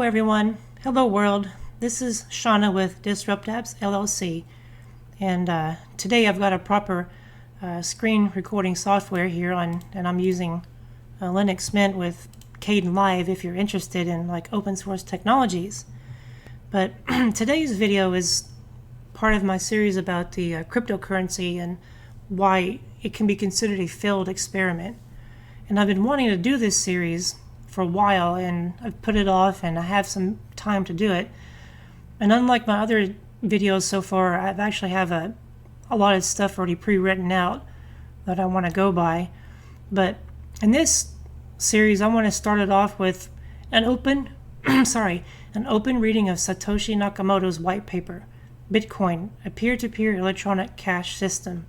everyone. Hello world. This is Shauna with Disrupt Apps LLC, and today I've got a proper screen recording software here and I'm using Linux Mint with Kdenlive if you're interested in like open source technologies. But today's video is part of my series about the cryptocurrency and why it can be considered a failed experiment. And I've been wanting to do this series for a while, and I've put it off, and I have some time to do it. And unlike my other videos so far, I actually have a lot of stuff already pre-written out that I want to go by. But in this series, I want to start it off with an open reading of Satoshi Nakamoto's white paper, Bitcoin, a peer-to-peer electronic cash system.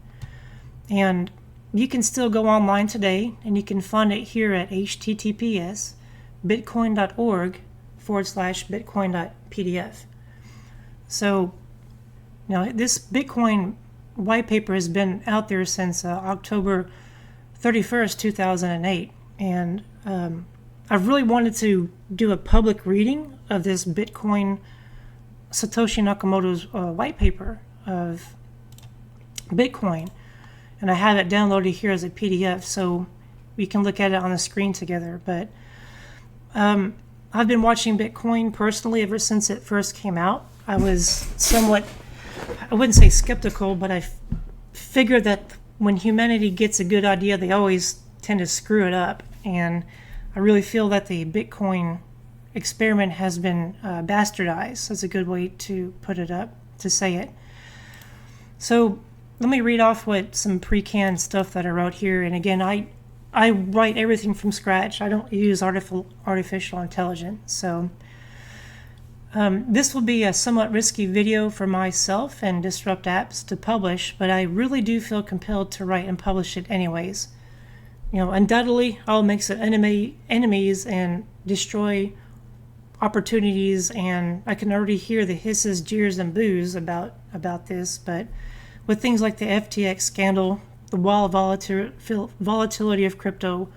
And you can still go online today, and you can find it here at https://bitcoin.org/bitcoin.pdf. So, this Bitcoin white paper has been out there since October 31st, 2008, and I've really wanted to do a public reading of this Bitcoin Satoshi Nakamoto's white paper of Bitcoin. And I have it downloaded here as a PDF, so we can look at it on the screen together. But I've been watching Bitcoin personally ever since it first came out. I was somewhat, I wouldn't say skeptical, but I figured that when humanity gets a good idea, they always tend to screw it up. And I really feel that the Bitcoin experiment has been bastardized. That's a good way to put it up, to say it. So let me read off what some pre-canned stuff that I wrote here. And again, I write everything from scratch. I don't use artificial intelligence. So this will be a somewhat risky video for myself and Disrupt Apps to publish, but I really do feel compelled to write and publish it anyways. Undoubtedly, I'll make some enemies and destroy opportunities, and I can already hear the hisses, jeers, and boos about this, but with things like the FTX scandal, the wild volatility of crypto,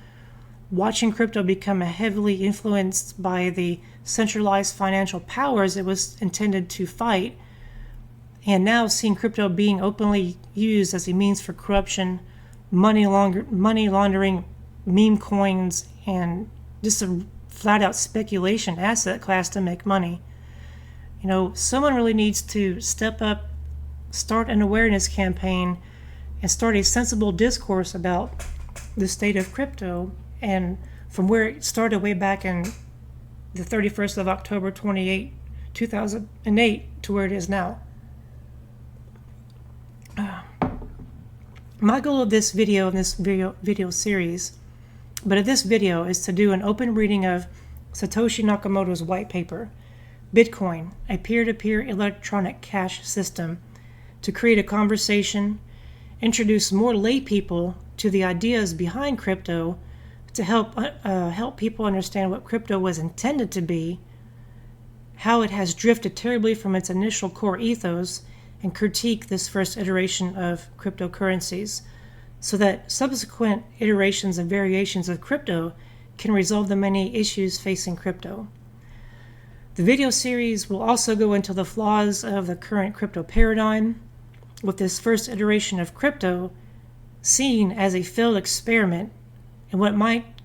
watching crypto become heavily influenced by the centralized financial powers it was intended to fight, and now seeing crypto being openly used as a means for corruption, money laundering, meme coins, and just a flat-out speculation asset class to make money. Someone really needs to step up, start an awareness campaign, and start a sensible discourse about the state of crypto, and from where it started way back in the 31st of October 2008 to where it is now. My goal of this video and this video series, but of this video, is to do an open reading of Satoshi Nakamoto's white paper, Bitcoin, a peer-to-peer electronic cash system, to create a conversation, introduce more lay people to the ideas behind crypto, to help people understand what crypto was intended to be, how it has drifted terribly from its initial core ethos, and critique this first iteration of cryptocurrencies, so that subsequent iterations and variations of crypto can resolve the many issues facing crypto. The video series will also go into the flaws of the current crypto paradigm, with this first iteration of crypto seen as a failed experiment, and what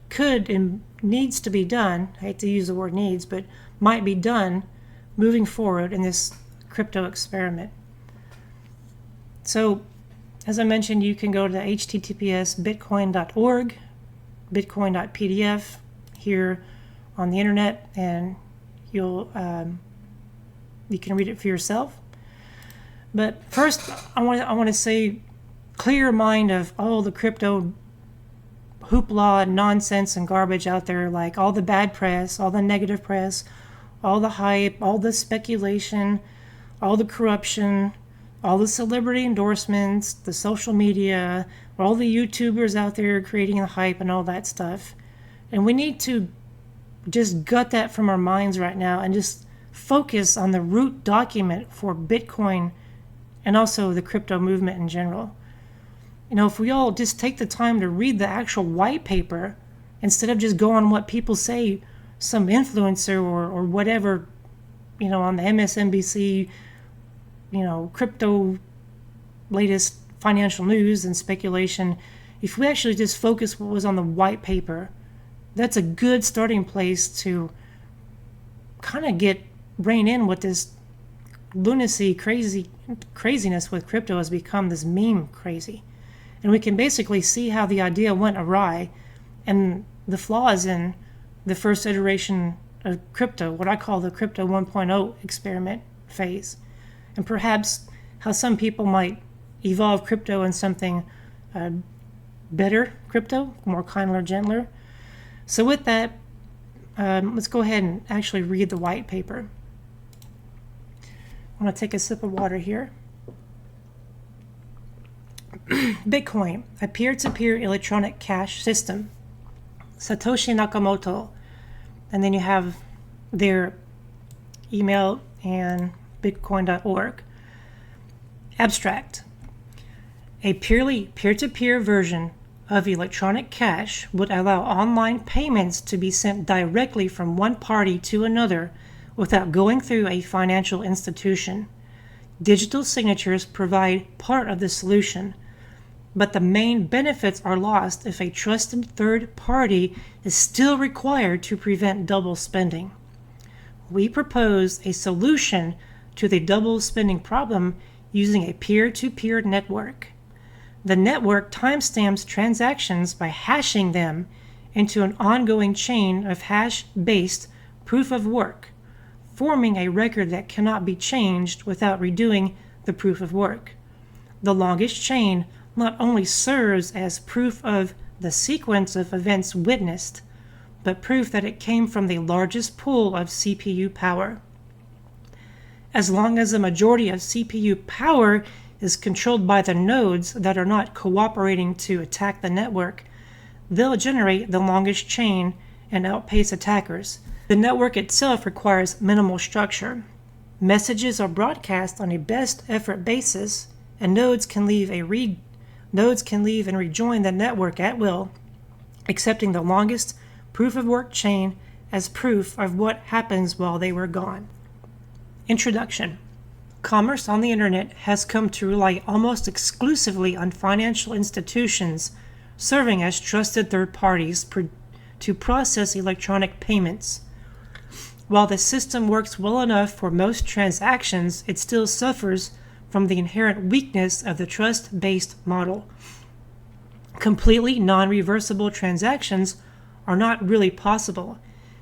could and needs to be done, I hate to use the word needs, but might be done moving forward in this crypto experiment. So, as I mentioned, you can go to https://bitcoin.org, bitcoin.pdf here on the internet, and you can read it for yourself. But first, I want to say, clear your mind of all the crypto hoopla and nonsense and garbage out there, like all the bad press, all the negative press, all the hype, all the speculation, all the corruption, all the celebrity endorsements, the social media, all the YouTubers out there creating the hype and all that stuff. And we need to just gut that from our minds right now and just focus on the root document for Bitcoin and also the crypto movement in general. If we all just take the time to read the actual white paper instead of just go on what people say some influencer or whatever, on the MSNBC, crypto latest financial news and speculation, if we actually just focus what was on the white paper, that's a good starting place to kind of rein in what this lunacy, craziness with crypto has become, this meme crazy. And we can basically see how the idea went awry and the flaws in the first iteration of crypto, what I call the crypto 1.0 experiment phase, and perhaps how some people might evolve crypto in something better crypto, more kinder, gentler. So with that, let's go ahead and actually read the white paper. I'm going to take a sip of water here. Bitcoin, a peer-to-peer electronic cash system. Satoshi Nakamoto. And then you have their email and bitcoin.org. Abstract. A purely peer-to-peer version of electronic cash would allow online payments to be sent directly from one party to another without going through a financial institution. Digital signatures provide part of the solution, but the main benefits are lost if a trusted third party is still required to prevent double spending. We propose a solution to the double spending problem using a peer-to-peer network. The network timestamps transactions by hashing them into an ongoing chain of hash-based proof of work, forming a record that cannot be changed without redoing the proof of work. The longest chain not only serves as proof of the sequence of events witnessed, but proof that it came from the largest pool of CPU power. As long as the majority of CPU power is controlled by the nodes that are not cooperating to attack the network, they'll generate the longest chain and outpace attackers. The network itself requires minimal structure. Messages are broadcast on a best effort basis, and nodes can leave and rejoin the network at will, accepting the longest proof of work chain as proof of what happens while they were gone. Introduction. Commerce on the internet has come to rely almost exclusively on financial institutions serving as trusted third parties to process electronic payments. While the system works well enough for most transactions, it still suffers from the inherent weakness of the trust-based model. Completely non-reversible transactions are not really possible,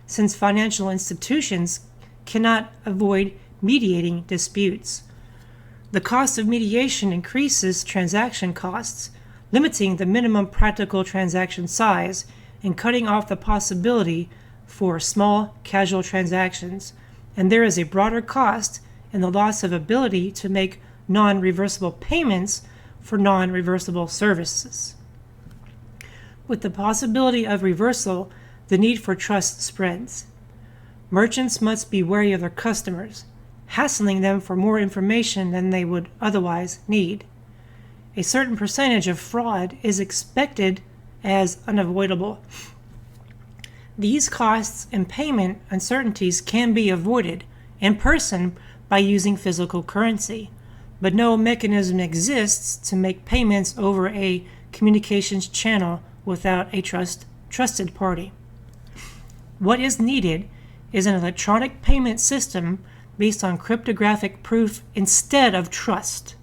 since financial institutions cannot avoid mediating disputes. The cost of mediation increases transaction costs, limiting the minimum practical transaction size and cutting off the possibility for small, casual transactions, and there is a broader cost in the loss of ability to make non-reversible payments for non-reversible services. With the possibility of reversal, the need for trust spreads. Merchants must be wary of their customers, hassling them for more information than they would otherwise need. A certain percentage of fraud is expected as unavoidable. These costs and payment uncertainties can be avoided in person by using physical currency, but no mechanism exists to make payments over a communications channel without a trusted party. What is needed is an electronic payment system based on cryptographic proof instead of trust,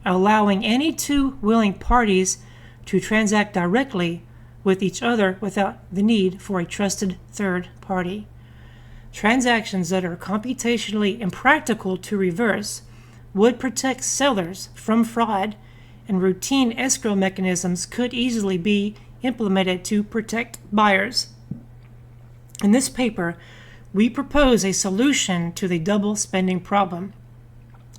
allowing any two willing parties to transact directly with each other without the need for a trusted third party. Transactions that are computationally impractical to reverse would protect sellers from fraud, and routine escrow mechanisms could easily be implemented to protect buyers. In this paper, we propose a solution to the double spending problem,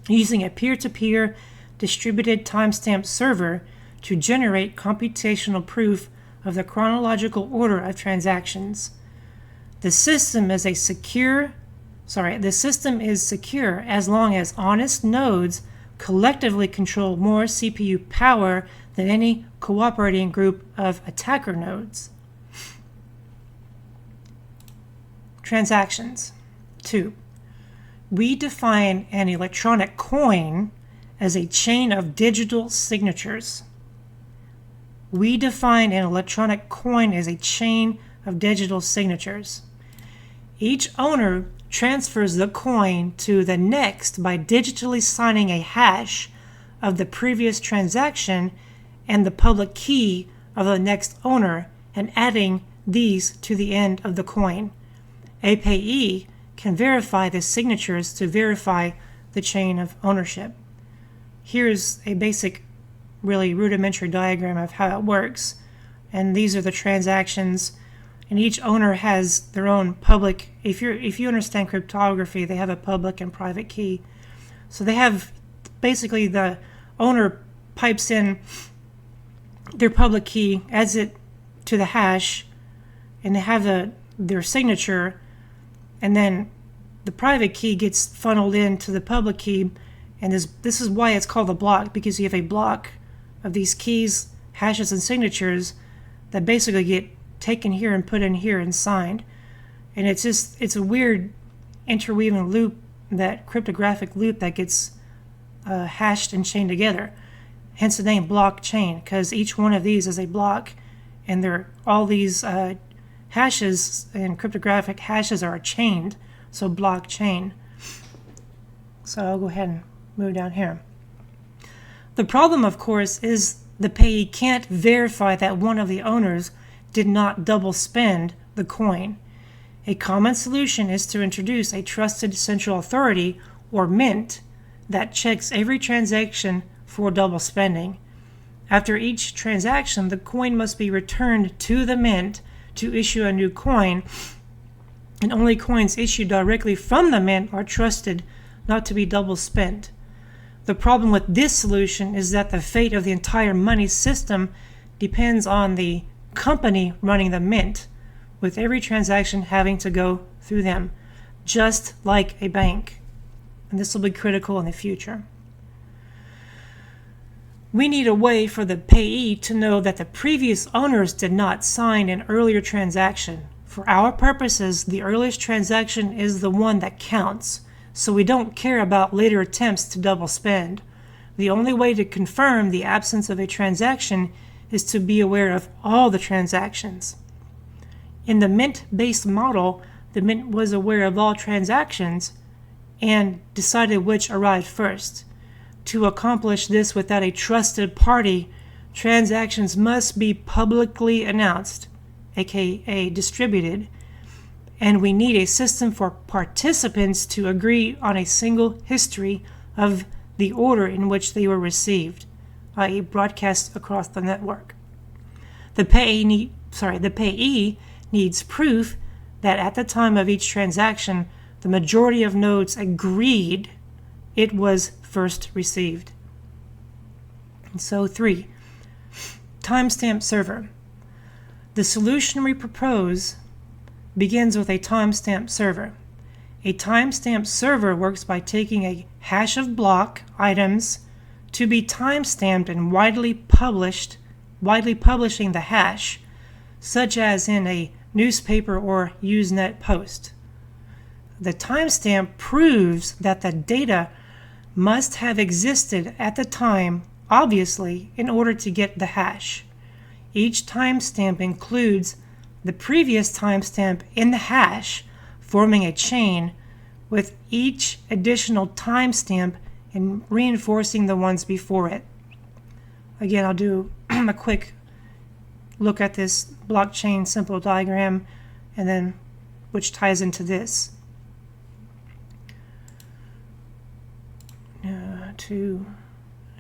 using a peer-to-peer distributed timestamp server to generate computational proof of the chronological order of transactions. The system is secure as long as honest nodes collectively control more CPU power than any cooperating group of attacker nodes. transactions. 2. We define an electronic coin as a chain of digital signatures. We define an electronic coin as a chain of digital signatures. Each owner transfers the coin to the next by digitally signing a hash of the previous transaction and the public key of the next owner and adding these to the end of the coin. A payee can verify the signatures to verify the chain of ownership. Here's a basic, really rudimentary diagram of how it works. And these are the transactions, and each owner has their own public, if you understand cryptography, they have a public and private key. So they have, basically the owner pipes in their public key, adds it to the hash, and they have their signature, and then the private key gets funneled into the public key, and this is why it's called a block, because you have a block of these keys, hashes, and signatures that basically get taken here and put in here and signed. And it's a weird interweaving loop, that cryptographic loop that gets hashed and chained together. Hence the name blockchain, because each one of these is a block, and all these hashes and cryptographic hashes are chained, so blockchain. So I'll go ahead and move down here. The problem, of course, is the payee can't verify that one of the owners did not double spend the coin. A common solution is to introduce a trusted central authority, or mint, that checks every transaction for double spending. After each transaction, the coin must be returned to the mint to issue a new coin, and only coins issued directly from the mint are trusted not to be double spent. The problem with this solution is that the fate of the entire money system depends on the company running the mint, with every transaction having to go through them, just like a bank. And this will be critical in the future. We need a way for the payee to know that the previous owners did not sign an earlier transaction. For our purposes, the earliest transaction is the one that counts, so we don't care about later attempts to double spend. The only way to confirm the absence of a transaction is to be aware of all the transactions. In the mint-based model, the mint was aware of all transactions and decided which arrived first. To accomplish this without a trusted party, transactions must be publicly announced, aka distributed, and we need a system for participants to agree on a single history of the order in which they were received, i.e. broadcast across the network. The payee needs proof that at the time of each transaction, the majority of nodes agreed it was first received. And so 3, timestamp server. The solution we propose begins with a timestamp server. A timestamp server works by taking a hash of block items to be timestamped and widely publishing the hash, such as in a newspaper or Usenet post. The timestamp proves that the data must have existed at the time, obviously, in order to get the hash. Each timestamp includes the previous timestamp in the hash, forming a chain with each additional timestamp and reinforcing the ones before it. Again, I'll do a quick look at this blockchain simple diagram, and then which ties into this.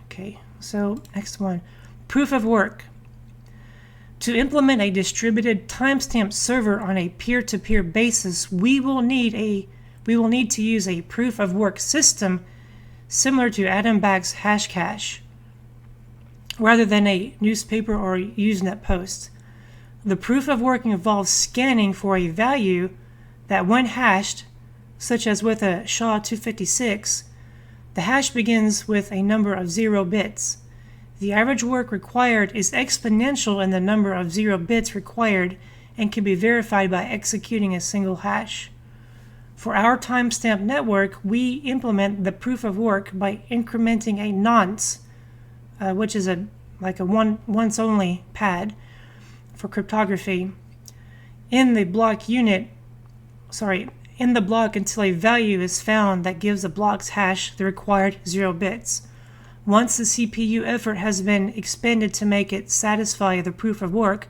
Okay, so next one, proof of work. To implement a distributed timestamp server on a peer-to-peer basis, we will need to use a proof of work system similar to Adam Back's Hashcash, rather than a newspaper or Usenet post. The proof of work involves scanning for a value that, when hashed, such as with a SHA-256, the hash begins with a number of 0 bits. The average work required is exponential in the number of 0 bits required and can be verified by executing a single hash. For our timestamp network, we implement the proof of work by incrementing a nonce, which is like a once only pad for cryptography, in the block until a value is found that gives the block's hash the required 0 bits. Once the CPU effort has been expended to make it satisfy the proof of work,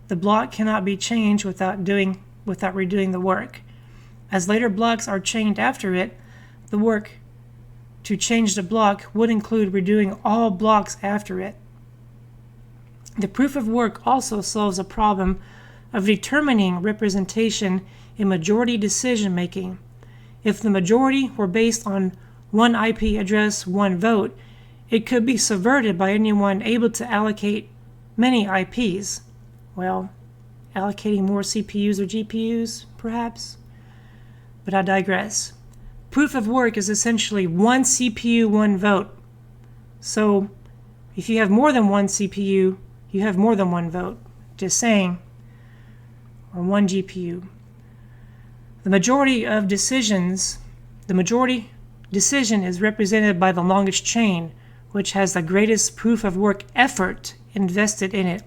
the block cannot be changed without redoing the work. As later blocks are chained after it, the work to change the block would include redoing all blocks after it. The proof of work also solves a problem of determining representation in majority decision making. If the majority were based on one IP address, one vote, it could be subverted by anyone able to allocate many IPs. Well, allocating more CPUs or GPUs, perhaps? But I digress. Proof of work is essentially one CPU, one vote. So if you have more than one CPU, you have more than one vote. Just saying. Or one GPU. The majority decision is represented by the longest chain, which has the greatest proof of work effort invested in it.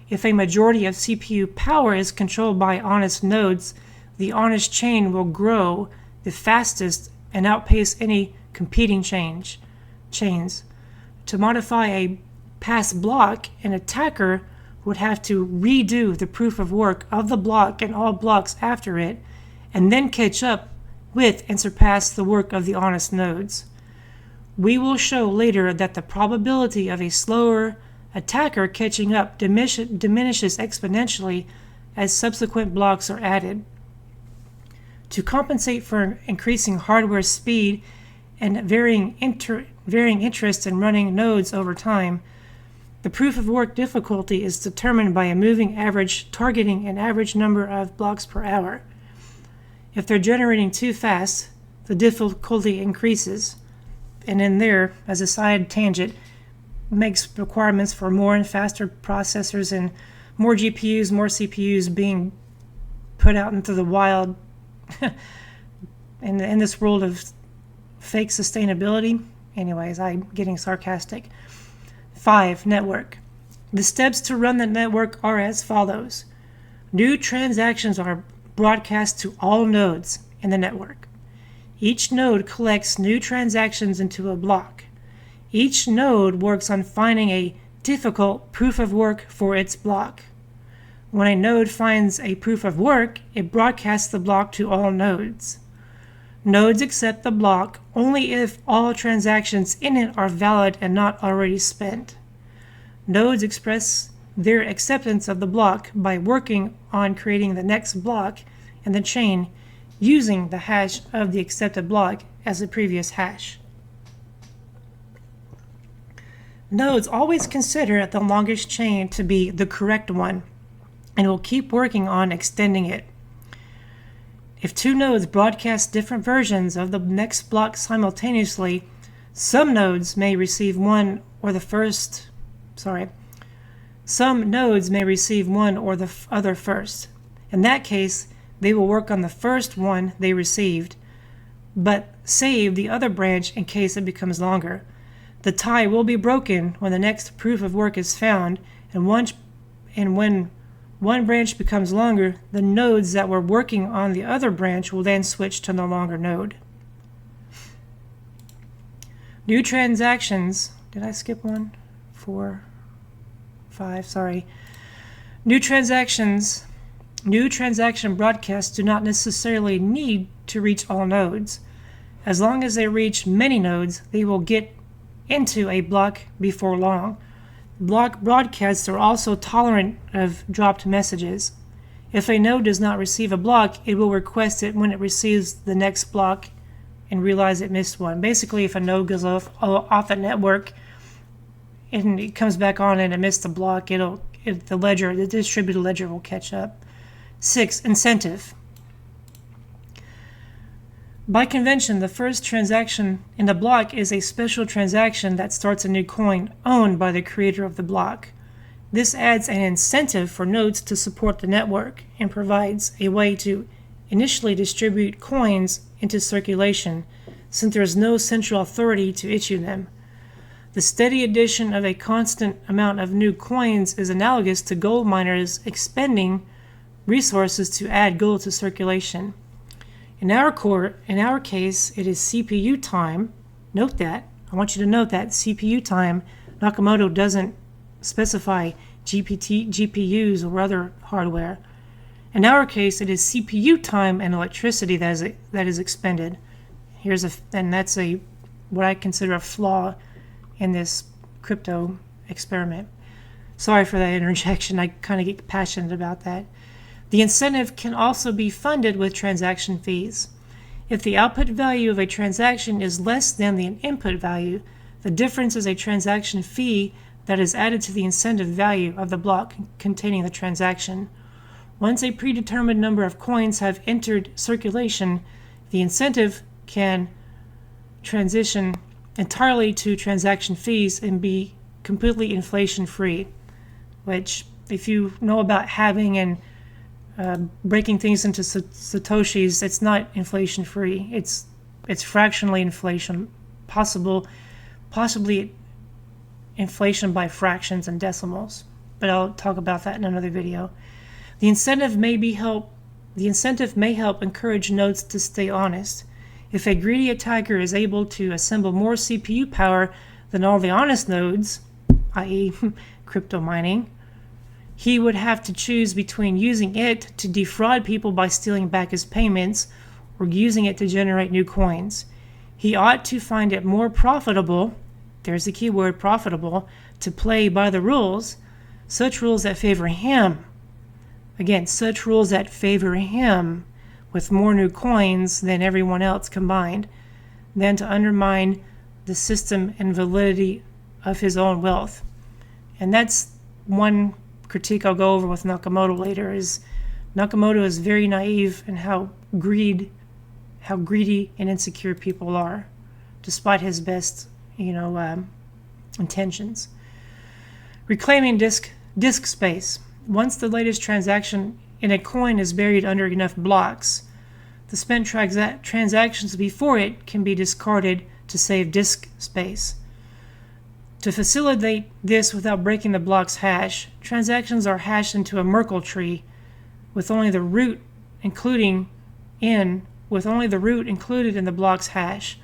If a majority of CPU power is controlled by honest nodes, the honest chain will grow the fastest and outpace any competing chains. To modify a past block, an attacker would have to redo the proof of work of the block and all blocks after it, and then catch up with and surpass the work of the honest nodes. We will show later that the probability of a slower attacker catching up diminishes exponentially as subsequent blocks are added. To compensate for increasing hardware speed and varying interest in running nodes over time, the proof of work difficulty is determined by a moving average targeting an average number of blocks per hour. If they're generating too fast, the difficulty increases, and in there, as a side tangent, makes requirements for more and faster processors and more GPUs, more CPUs being put out into the wild in this world of fake sustainability. Anyways, I'm getting sarcastic. 5. Network. The steps to run the network are as follows. New transactions are broadcast to all nodes in the network. Each node collects new transactions into a block. Each node works on finding a difficult proof of work for its block. When a node finds a proof of work, it broadcasts the block to all nodes. Nodes accept the block only if all transactions in it are valid and not already spent. Nodes express their acceptance of the block by working on creating the next block in the chain using the hash of the accepted block as the previous hash. Nodes always consider the longest chain to be the correct one and will keep working on extending it. If two nodes broadcast different versions of the next block simultaneously, some nodes may receive one or the other first. In that case, they will work on the first one they received, but save the other branch in case it becomes longer. The tie will be broken when the next proof of work is found, and when one branch becomes longer, the nodes that were working on the other branch will then switch to the longer node. New transactions. Did I skip one? 4, 5, sorry. New transaction broadcasts do not necessarily need to reach all nodes. As long as they reach many nodes, they will get into a block before long. Block broadcasts are also tolerant of dropped messages. If a node does not receive a block, it will request it when it receives the next block and realize it missed one. Basically, if a node goes off the network and it comes back on and it missed the block, the distributed ledger will catch up. 6. Incentive. By convention, the first transaction in the block is a special transaction that starts a new coin owned by the creator of the block. This adds an incentive for nodes to support the network and provides a way to initially distribute coins into circulation, since there is no central authority to issue them. The steady addition of a constant amount of new coins is analogous to gold miners expending resources to add gold to circulation. In our case, it is CPU time. Note that. I want you to note that CPU time. Nakamoto doesn't specify GPUs or other hardware. In our case, it is CPU time and electricity that is expended. And that's what I consider a flaw in this crypto experiment. Sorry for that interjection. I kind of get passionate about that. The incentive can also be funded with transaction fees. If the output value of a transaction is less than the input value, the difference is a transaction fee that is added to the incentive value of the block containing the transaction. Once a predetermined number of coins have entered circulation, the incentive can transition entirely to transaction fees and be completely inflation-free, which, if you know about halving and breaking things into satoshis, it's not inflation-free. It's fractionally inflation, possibly inflation by fractions and decimals. But I'll talk about that in another video. The incentive may help encourage nodes to stay honest. If a greedy attacker is able to assemble more CPU power than all the honest nodes, i.e. crypto mining, he would have to choose between using it to defraud people by stealing back his payments or using it to generate new coins. He ought to find it more profitable, there's the key word, profitable, to play by the rules, such rules that favor him. Again, such rules that favor him with more new coins than everyone else combined, than to undermine the system and validity of his own wealth. And that's one critique I'll go over with Nakamoto later, is Nakamoto is very naive in how greedy and insecure people are, despite his best, intentions. Reclaiming disk space. Once the latest transaction in a coin is buried under enough blocks, the spent transactions before it can be discarded to save disk space. To facilitate this without breaking the block's hash, transactions are hashed into a Merkle tree with only the root included in the block's hash.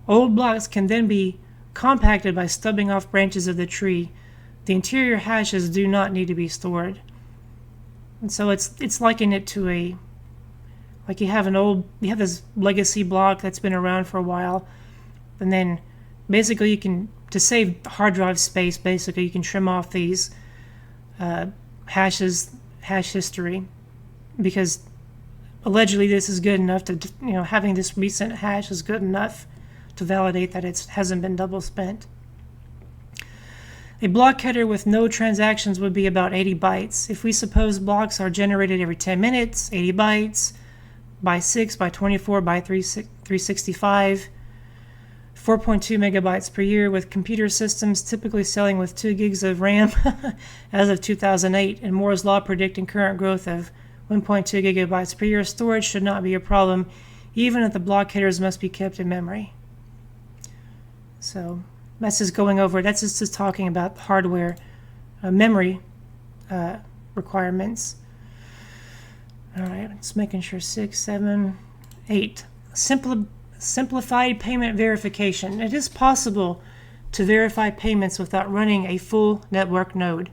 Old blocks can then be compacted by stubbing off branches of the tree. The interior hashes do not need to be stored. And so it's likened it to you have this legacy block that's been around for a while, and then basically to save hard drive space, basically you can trim off these hash history, because allegedly this is good enough to, having this recent hash is good enough to validate that it hasn't been double spent. A block header with no transactions would be about 80 bytes. If we suppose blocks are generated every 10 minutes, 80 bytes, by 6, by 24, by 365, 4.2 megabytes per year, with computer systems typically selling with 2 gigs of RAM as of 2008, and Moore's law predicting current growth of 1.2 gigabytes per year, storage should not be a problem, even if the block headers must be kept in memory. So that's just talking about hardware, memory requirements. All right, just making sure 6, 7, 8. Simplified payment verification. It is possible to verify payments without running a full network node.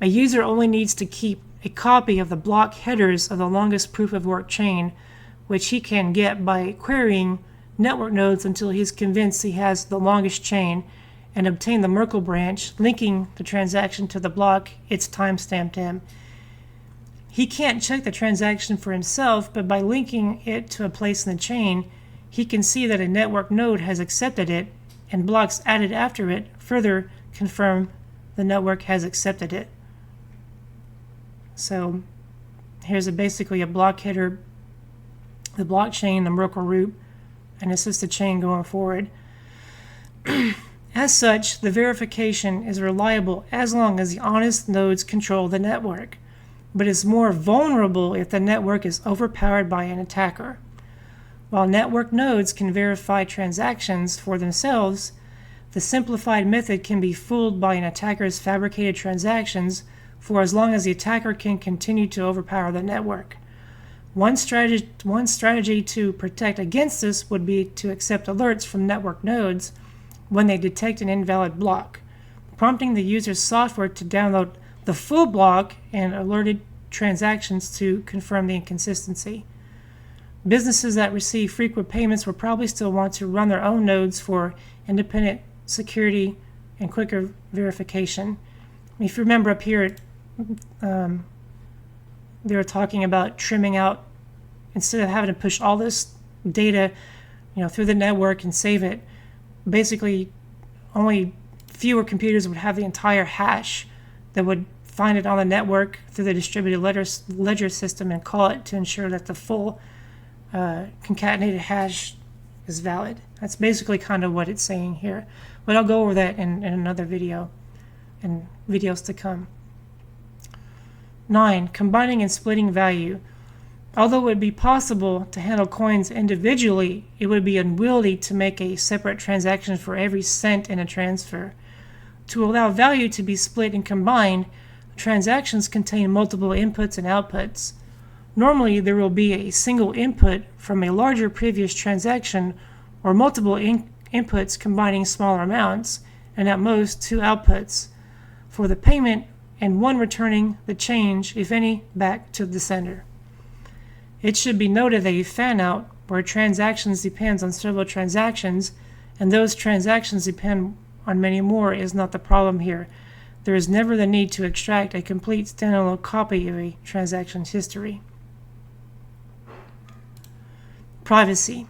A user only needs to keep a copy of the block headers of the longest proof of work chain, which he can get by querying network nodes until he's convinced he has the longest chain, and obtain the Merkle branch linking the transaction to the block it's timestamped in. He can't check the transaction for himself, but by linking it to a place in the chain, he can see that a network node has accepted it, and blocks added after it further confirm the network has accepted it. So here's basically a block header, the blockchain, the Merkle root, and this is the chain going forward. As such, the verification is reliable as long as the honest nodes control the network. but is more vulnerable if the network is overpowered by an attacker. While network nodes can verify transactions for themselves, the simplified method can be fooled by an attacker's fabricated transactions for as long as the attacker can continue to overpower the network. One strategy to protect against this would be to accept alerts from network nodes when they detect an invalid block, prompting the user's software to download the full block and alerted transactions to confirm the inconsistency. Businesses that receive frequent payments will probably still want to run their own nodes for independent security and quicker verification. If you remember up here, they were talking about trimming out, instead of having to push all this data, through the network and save it. Basically, only fewer computers would have the entire hash that would find it on the network through the distributed ledger system and call it to ensure that the full concatenated hash is valid. That's basically kind of what it's saying here. But I'll go over that in another video and videos to come. 9. Combining and splitting value. Although it would be possible to handle coins individually, it would be unwieldy to make a separate transaction for every cent in a transfer. To allow value to be split and combined, transactions contain multiple inputs and outputs. Normally, there will be a single input from a larger previous transaction or multiple inputs combining smaller amounts, and at most 2 outputs for the payment and one returning the change, if any, back to the sender. It should be noted that a fan-out, where transactions depends on several transactions, and those transactions depend on many more, is not the problem here. There is never the need to extract a complete standalone copy of a transaction's history. Privacy.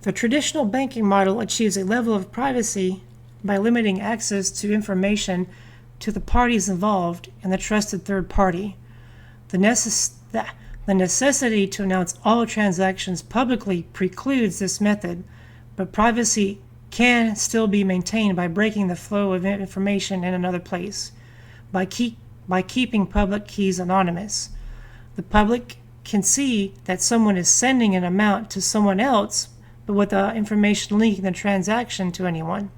The traditional banking model achieves a level of privacy by limiting access to information to the parties involved and the trusted third party. The necessity to announce all transactions publicly precludes this method, but privacy can still be maintained by breaking the flow of information in another place, by keeping public keys anonymous. The public can see that someone is sending an amount to someone else, but without information linking the transaction to anyone.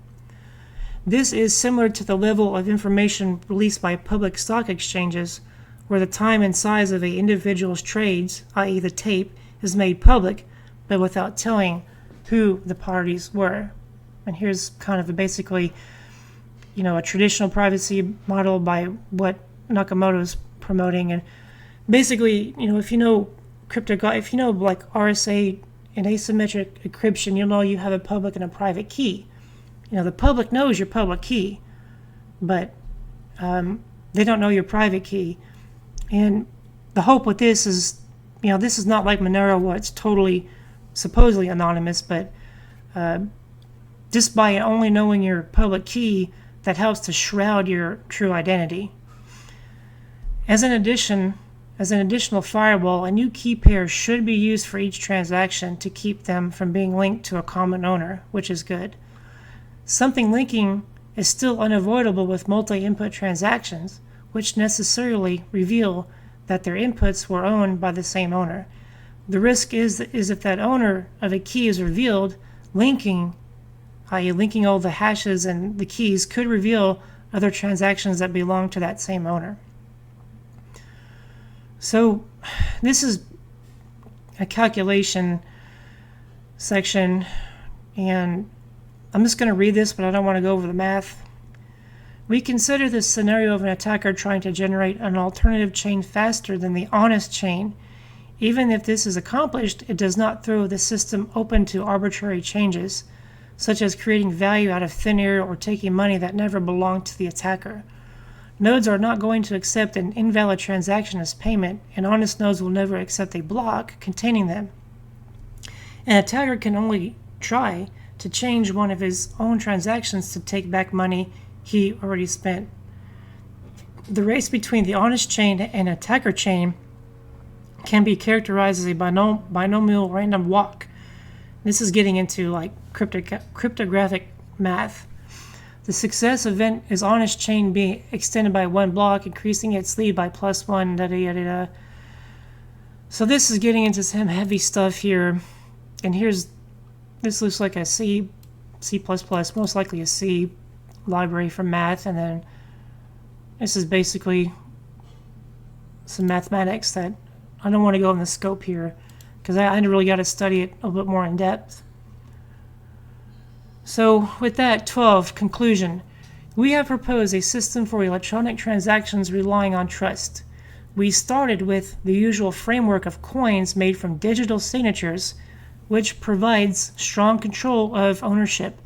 This is similar to the level of information released by public stock exchanges, where the time and size of an individual's trades, i.e. the tape, is made public, but without telling who the parties were. And here's kind of basically, a traditional privacy model by what Nakamoto is promoting. And basically, if you know like RSA and asymmetric encryption, you'll know you have a public and a private key. The public knows your public key, but they don't know your private key. And the hope with this is, this is not like Monero where it's totally supposedly anonymous, but just by only knowing your public key, that helps to shroud your true identity. As an additional firewall, a new key pair should be used for each transaction to keep them from being linked to a common owner, which is good. Something linking is still unavoidable with multi-input transactions, which necessarily reveal that their inputs were owned by the same owner. The risk is if that owner of a key is revealed, linking, i.e. linking all the hashes and the keys, could reveal other transactions that belong to that same owner. So this is a calculation section, and I'm just going to read this, but I don't want to go over the math. We consider this scenario of an attacker trying to generate an alternative chain faster than the honest chain. Even if this is accomplished, it does not throw the system open to arbitrary changes, such as creating value out of thin air or taking money that never belonged to the attacker. Nodes are not going to accept an invalid transaction as payment, and honest nodes will never accept a block containing them. An attacker can only try to change one of his own transactions to take back money he already spent. The race between the honest chain and attacker chain can be characterized as a binomial random walk. This is getting into like cryptographic math. The success event is honest chain being extended by one block, increasing its lead by +1, da da da da. So this is getting into some heavy stuff here. And this looks like a C++, most likely a C library for math. And then this is basically some mathematics that I don't want to go in the scope here because I really got to study it a bit more in depth. So with that, 12, conclusion. We have proposed a system for electronic transactions relying on trust. We started with the usual framework of coins made from digital signatures, which provides strong control of ownership,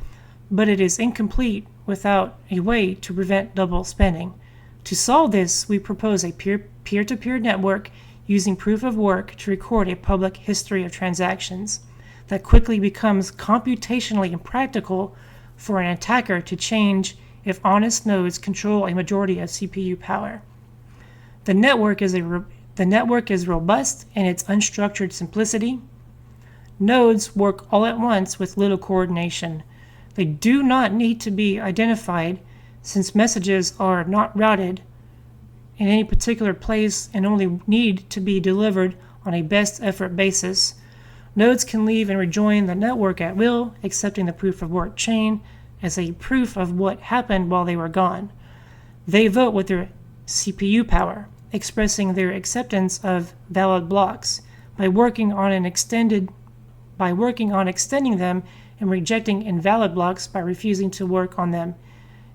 but it is incomplete without a way to prevent double spending. To solve this, we propose a peer-to-peer network using proof of work to record a public history of transactions that quickly becomes computationally impractical for an attacker to change if honest nodes control a majority of CPU power. The network is robust in its unstructured simplicity. Nodes work all at once with little coordination. They do not need to be identified since messages are not routed in any particular place and only need to be delivered on a best effort basis. Nodes can leave and rejoin the network at will, accepting the proof of work chain as a proof of what happened while they were gone. They vote with their CPU power, expressing their acceptance of valid blocks by working on extending them and rejecting invalid blocks by refusing to work on them.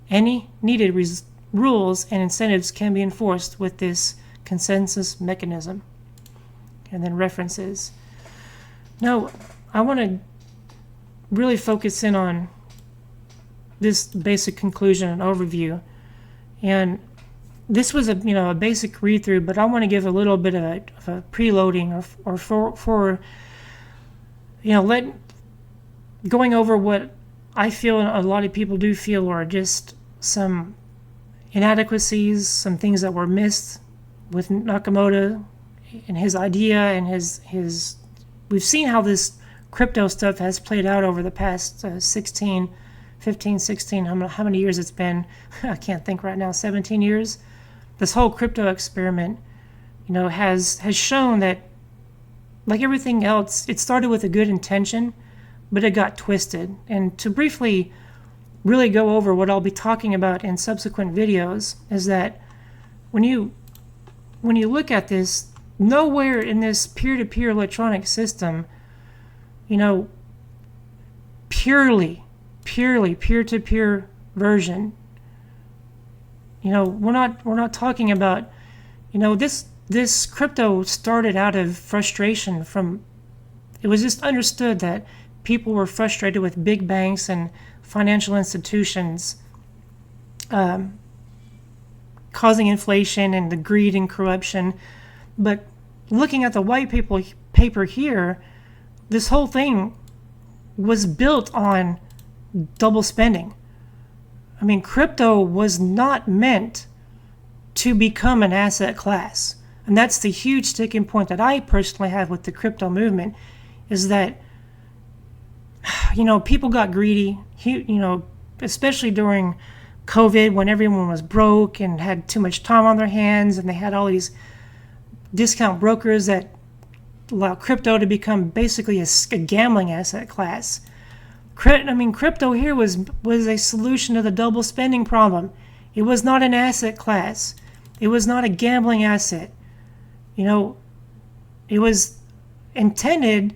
Any needed rules and incentives can be enforced with this consensus mechanism. And then references. Now, I want to really focus in on this basic conclusion and overview. And this was a basic read through, but I want to give a little bit of a preloading or for going over what I feel a lot of people do feel are just some inadequacies, some things that were missed with Nakamoto and his idea and his we've seen how this crypto stuff has played out over the past 15, 16, how many years it's been. I can't think right now, 17 years. This whole crypto experiment, has shown that, like everything else, it started with a good intention, but it got twisted. And to briefly really go over what I'll be talking about in subsequent videos is that when you look at this, nowhere in this peer-to-peer electronic system, purely peer-to-peer version, we're not talking about, this crypto started out of frustration it was just understood that people were frustrated with big banks and financial institutions causing inflation and the greed and corruption. But looking at the white paper here, this whole thing was built on double spending. I mean, crypto was not meant to become an asset class. And that's the huge sticking point that I personally have with the crypto movement, is that, people got greedy, especially during COVID when everyone was broke and had too much time on their hands, and they had all these discount brokers that allow crypto to become basically a gambling asset class. Crypto here was a solution to the double spending problem. It was not an asset class. It was not a gambling asset. It was intended,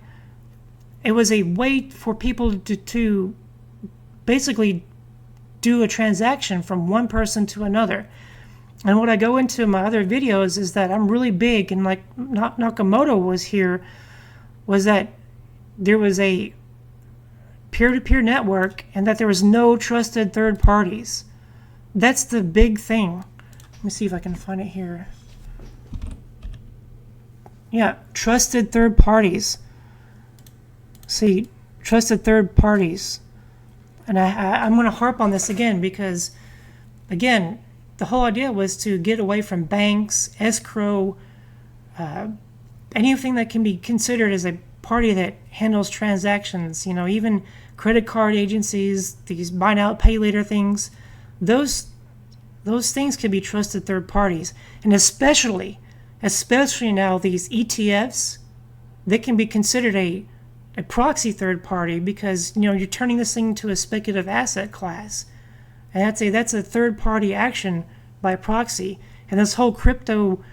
it was a way for people to basically do a transaction from one person to another. And what I go into in my other videos is that I'm really big, and like Nakamoto was that there was a peer-to-peer network and that there was no trusted third parties. That's the big thing. Let me see if I can find it here. Yeah, trusted third parties. See, trusted third parties. And I'm going to harp on this again because, again, the whole idea was to get away from banks, escrow, anything that can be considered as a party that handles transactions, even credit card agencies, these buy now, pay later things. those things can be trusted third parties. And especially now, these ETFs, they can be considered a proxy third party, because you're turning this thing into a speculative asset class, and that's a third party action by proxy. And this whole crypto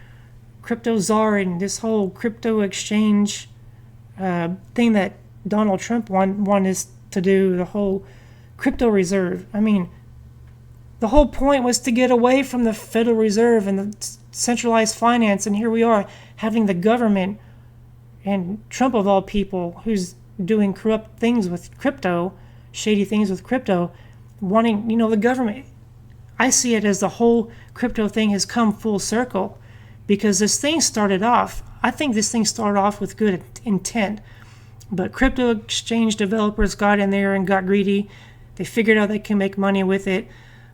czar and this whole crypto exchange thing that Donald Trump wanted us to do, the whole crypto reserve. I mean, the whole point was to get away from the Federal Reserve and the centralized finance, and here we are having the government, and Trump of all people, who's doing corrupt things with crypto, shady things with crypto, wanting, the government. I see it as the whole crypto thing has come full circle, because this thing started off, I think this thing started off with good intent, but crypto exchange developers got in there and got greedy. They figured out they can make money with it.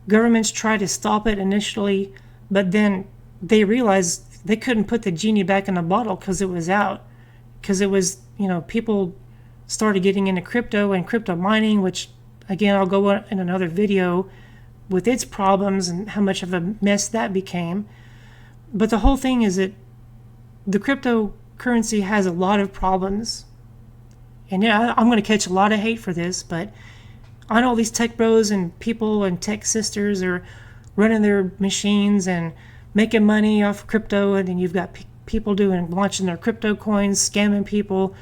Governments tried to stop it initially, but then they realized they couldn't put the genie back in the bottle because it was out. Because it was, people started getting into crypto and crypto mining, which, again, I'll go in another video with its problems and how much of a mess that became. But the whole thing is that the cryptocurrency has a lot of problems. And yeah, I'm going to catch a lot of hate for this, but I know all these tech bros and people and tech sisters are running their machines and making money off crypto, and then you've got people launching their crypto coins, scamming people.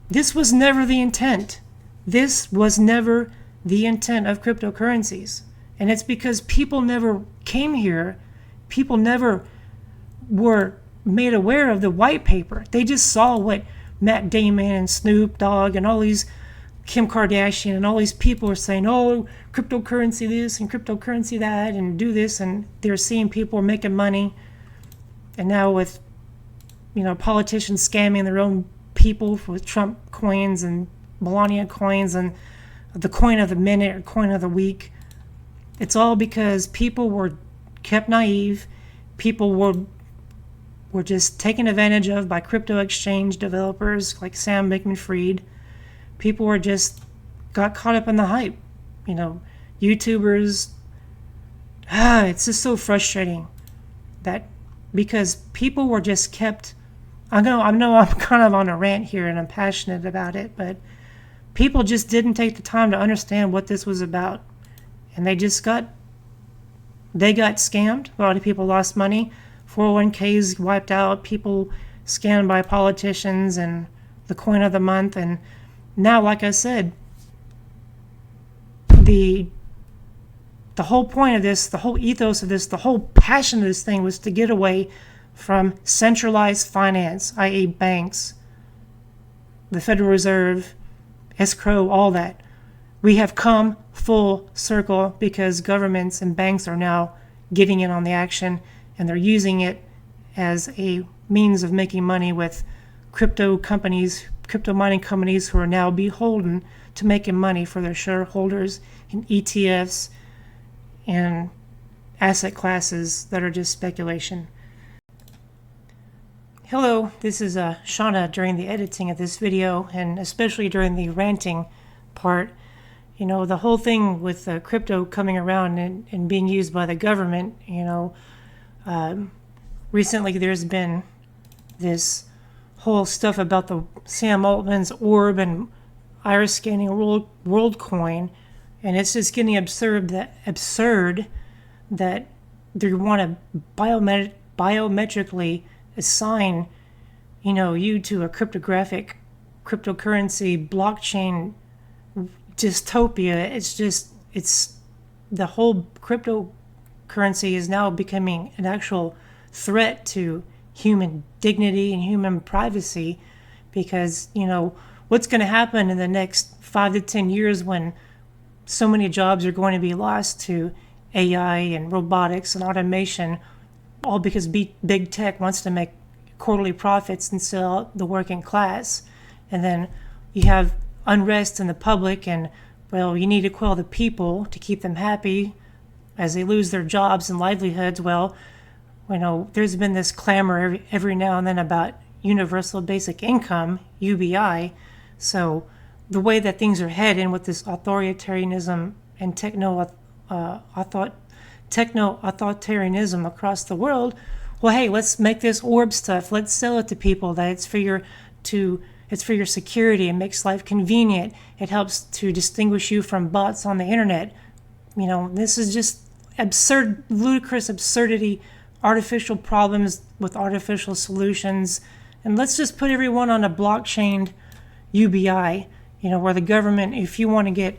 This was never the intent. This was never the intent of cryptocurrencies. And it's because people never came here. People never were made aware of the white paper. They just saw what Matt Damon and Snoop Dogg and all these, Kim Kardashian and all these people are saying, oh, cryptocurrency this and cryptocurrency that, and do this, and they're seeing people making money. And now with, politicians scamming their own people with Trump coins and Melania coins and the coin of the minute or coin of the week, it's all because people were kept naive. People were just taken advantage of by crypto exchange developers like Sam Bankman-Fried. People were just got caught up in the hype. YouTubers. It's just so frustrating that, because people were just kept. I know I'm kind of on a rant here and I'm passionate about it, but people just didn't take the time to understand what this was about, and they got scammed. A lot of people lost money. 401ks wiped out. People scammed by politicians and the coin of the month. And now, like I said, the whole point of this, the whole ethos of this, the whole passion of this thing was to get away from centralized finance, i.e. banks, the Federal Reserve, escrow, all that. We have come full circle because governments and banks are now getting in on the action, and they're using it as a means of making money with crypto companies, crypto mining companies, who are now beholden to making money for their shareholders in ETFs and asset classes that are just speculation. Hello, this is Shauna during the editing of this video, and especially during the ranting part. The whole thing with crypto coming around and being used by the government, recently there's been this whole stuff about the Sam Altman's orb and iris scanning world coin, and it's just getting absurd that they want to biometrically assign, you to a cryptographic cryptocurrency blockchain dystopia. It's the whole cryptocurrency is now becoming an actual threat to human dignity and human privacy, because what's going to happen in the next 5 to 10 years when so many jobs are going to be lost to AI and robotics and automation, all because big tech wants to make quarterly profits and sell out the working class. And then you have unrest in the public, and you need to quell the people to keep them happy as they lose their jobs and livelihoods. There's been this clamor every now and then about universal basic income, UBI. So the way that things are heading with this authoritarianism and techno techno-authoritarianism across the world. Well, hey, let's make this orb stuff. Let's sell it to people that it's for your security. It makes life convenient. It helps to distinguish you from bots on the internet. This is just absurd, ludicrous absurdity, artificial problems with artificial solutions. And let's just put everyone on a blockchain UBI, where the government, if you want to get,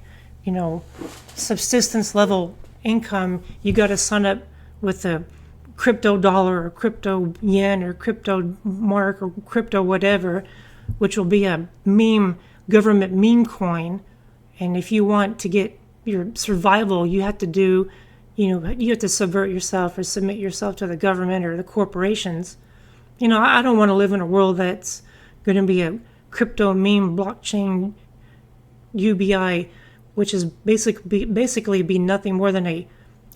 subsistence level income, you got to sign up with a crypto dollar or crypto yen or crypto mark or crypto whatever, which will be a government meme coin. And if you want to get your survival, you have to do, you have to subvert yourself or submit yourself to the government or the corporations. I don't want to live in a world that's going to be a crypto meme blockchain UBI, which is basically be nothing more than a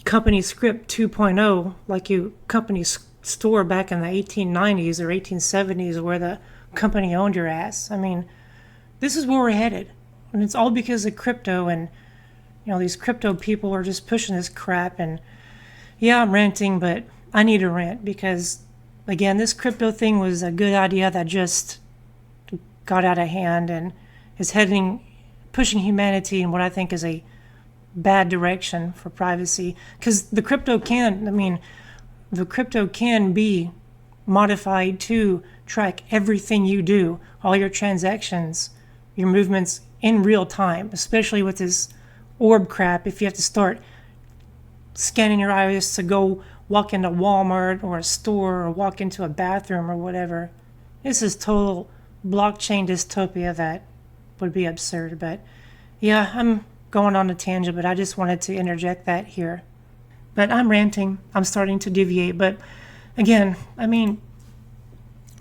company script 2.0, like company store back in the 1890s or 1870s, where the company owned your ass. I mean, this is where we're headed, and it's all because of crypto. And these crypto people are just pushing this crap. And yeah, I'm ranting, but I need to rant because, again, this crypto thing was a good idea that just got out of hand and is pushing humanity in what I think is a bad direction for privacy. Because the crypto can be modified to track everything you do, all your transactions, your movements in real time, especially with this orb crap. If you have to start scanning your iris to go walk into Walmart or a store or walk into a bathroom or whatever, this is total blockchain dystopia that would be absurd. But yeah, I'm going on a tangent, but I just wanted to interject that here. But I'm ranting. I'm starting to deviate. But again,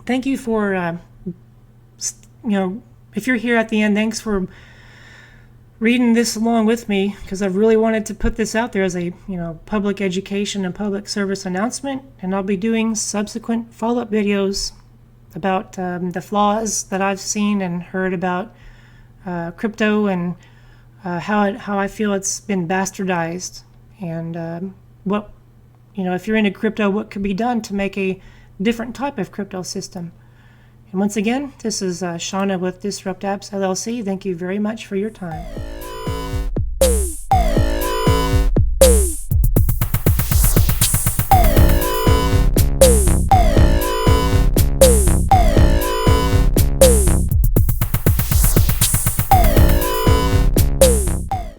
thank you for, if you're here at the end, thanks for reading this along with me, because I really wanted to put this out there as a, public education and public service announcement. And I'll be doing subsequent follow-up videos about the flaws that I've seen and heard about crypto and how I feel it's been bastardized, and what, if you're into crypto, what could be done to make a different type of crypto system. And once again, this is Shauna with Disrupt Apps LLC. Thank you very much for your time.